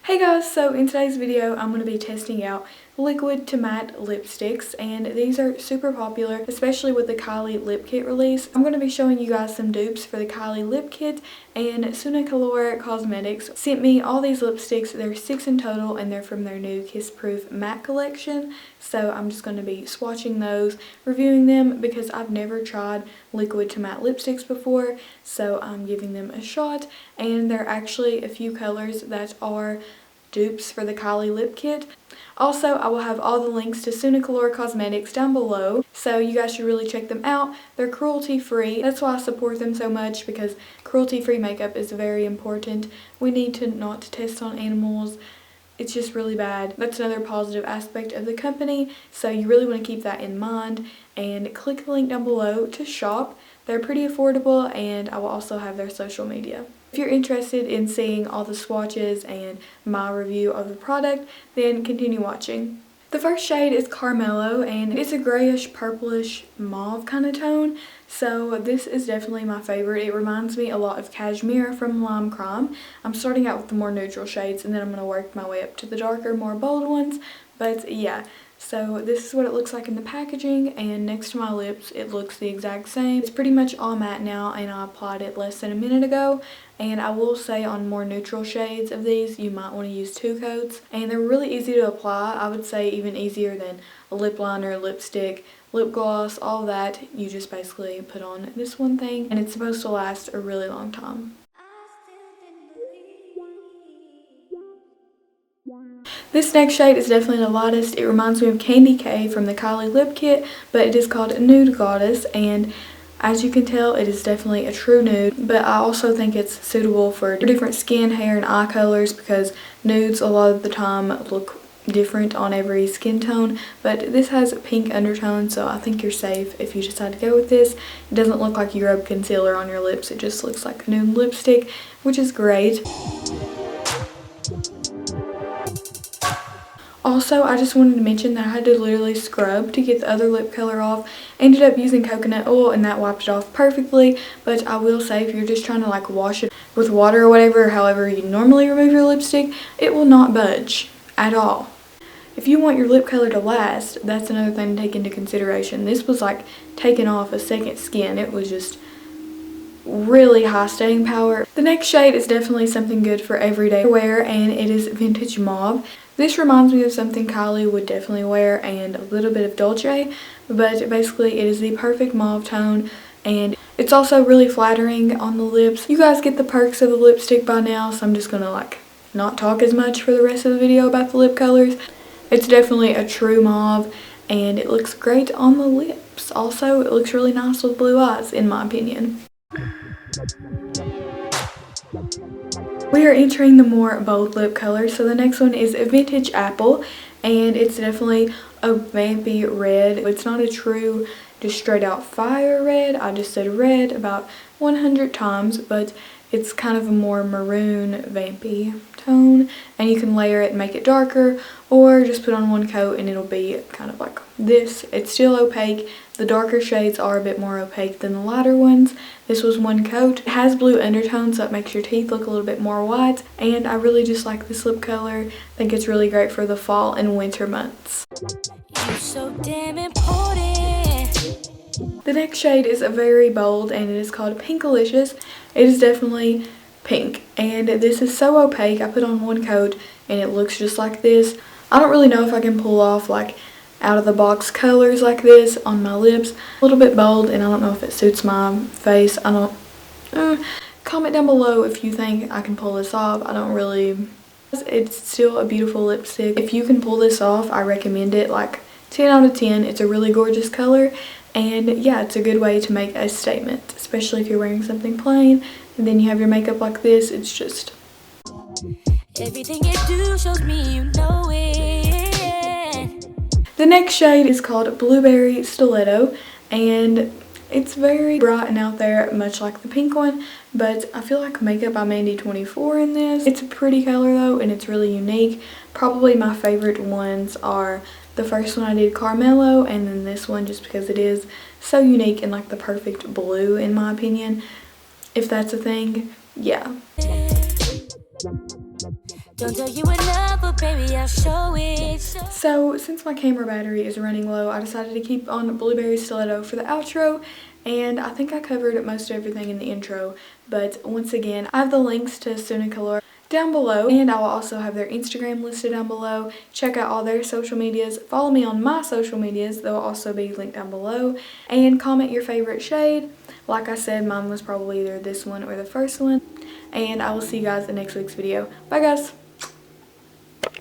Hey guys, so in today's video I'm going to be testing out liquid to matte lipsticks, and these are super popular, especially with the Kylie lip kit release. I'm going to be showing you guys some dupes for the Kylie lip kit, and Sunna Claore Cosmetics sent me all these lipsticks. There are 6 in total and they're from their new Kiss Proof matte collection. So I'm just going to be swatching those, reviewing them because I've never tried liquid to matte lipsticks before, so I'm giving them a shot. And there are actually a few colors that are dupes for the Kylie lip kit. Also, I will have all the links to Sunna Claore Cosmetics down below, so you guys should really check them out. They're cruelty free. That's why I support them so much, because cruelty free makeup is very important. We need to not test on animals. It's just really bad. That's another positive aspect of the company, so you really want to keep that in mind. And click the link down below to shop. They're pretty affordable, and I will also have their social media. If you're interested in seeing all the swatches and my review of the product, then continue watching. The first shade is Carmelo, and it's a grayish purplish mauve kind of tone, so this is definitely my favorite. It reminds me a lot of Cashmere from Lime Crime. I'm starting out with the more neutral shades, and then I'm going to work my way up to the darker, more bold ones. But yeah, so this is what it looks like in the packaging, and next to my lips it looks the exact same. It's pretty much all matte now, and I applied it less than a minute ago. And I will say on more neutral shades of these, you might want to use 2 coats. And they're really easy to apply. I would say even easier than a lip liner, lipstick, lip gloss, all that. You just basically put on this one thing, and it's supposed to last a really long time. This next shade is definitely the lightest. It reminds me of Candy K from the Kylie lip kit, but it is called Nude Goddess, and as you can tell, it is definitely a true nude, but I also think it's suitable for different skin, hair, and eye colors, because nudes a lot of the time look different on every skin tone. But this has pink undertones, so I think you're safe if you decide to go with this. It doesn't look like you rub concealer on your lips, it just looks like a nude lipstick, which is great. Also, I just wanted to mention that I had to literally scrub to get the other lip color off. Ended up using coconut oil, and that wiped it off perfectly. But I will say, if you're just trying to like wash it with water or whatever, however you normally remove your lipstick, it will not budge at all. If you want your lip color to last, that's another thing to take into consideration. This was like taking off a second skin. It was just really high staying power. The next shade is definitely something good for everyday wear, and it is Vintage Mauve. This reminds me of something Kylie would definitely wear, and a little bit of Dolce, but basically it is the perfect mauve tone, and it's also really flattering on the lips. You guys get the perks of the lipstick by now, so I'm just gonna like not talk as much for the rest of the video about the lip colors. It's definitely a true mauve, and it looks great on the lips. Also, it looks really nice with blue eyes, in my opinion. We are entering the more bold lip colors, so the next one is Vintage Apple, and it's definitely a vampy red. It's not a true just straight out fire red. I just said red about 100 times, but it's kind of a more maroon vampy tone, and you can layer it and make it darker, or just put on one coat and it'll be kind of like this. It's still opaque. The darker shades are a bit more opaque than the lighter ones. This was one coat. It has blue undertones, so it makes your teeth look a little bit more white, and I really just like this lip color. I think it's really great for the fall and winter months. You're so damn important. The next shade is very bold, and it is called Pinkelicious. It is definitely pink, and this is so opaque. I put on one coat and it looks just like this. I don't really know if I can pull off like out of the box colors like this on my lips. A little bit bold, and I don't know if it suits my face. I don't comment down below if you think I can pull this off. I don't really. It's still a beautiful lipstick. If you can pull this off, I recommend it. Like 10 out of 10. It's a really gorgeous color, and yeah, it's a good way to make a statement, especially if you're wearing something plain and then you have your makeup like this. It's just everything you do shows me you know it. The next shade is called Blueberry Stiletto, and it's very bright and out there, much like the pink one, but I feel like Makeup by Mandy 24 in this. It's a pretty color though, and it's really unique. Probably my favorite ones are the first one I did, Carmelo, and then this one, just because it is so unique and like the perfect blue in my opinion. If that's a thing, yeah. Don't tell you enough, but baby, I'll show it. So since my camera battery is running low, I decided to keep on Blueberry Stiletto for the outro, and I think I covered most everything in the intro. But once again, I have the links to Sunna Claore down below, and I will also have their Instagram listed down below. Check out all their social medias. Follow me on my social medias. They'll also be linked down below. And comment your favorite shade. Like I said, mine was probably either this one or the first one. And I will see you guys in next week's video. Bye guys!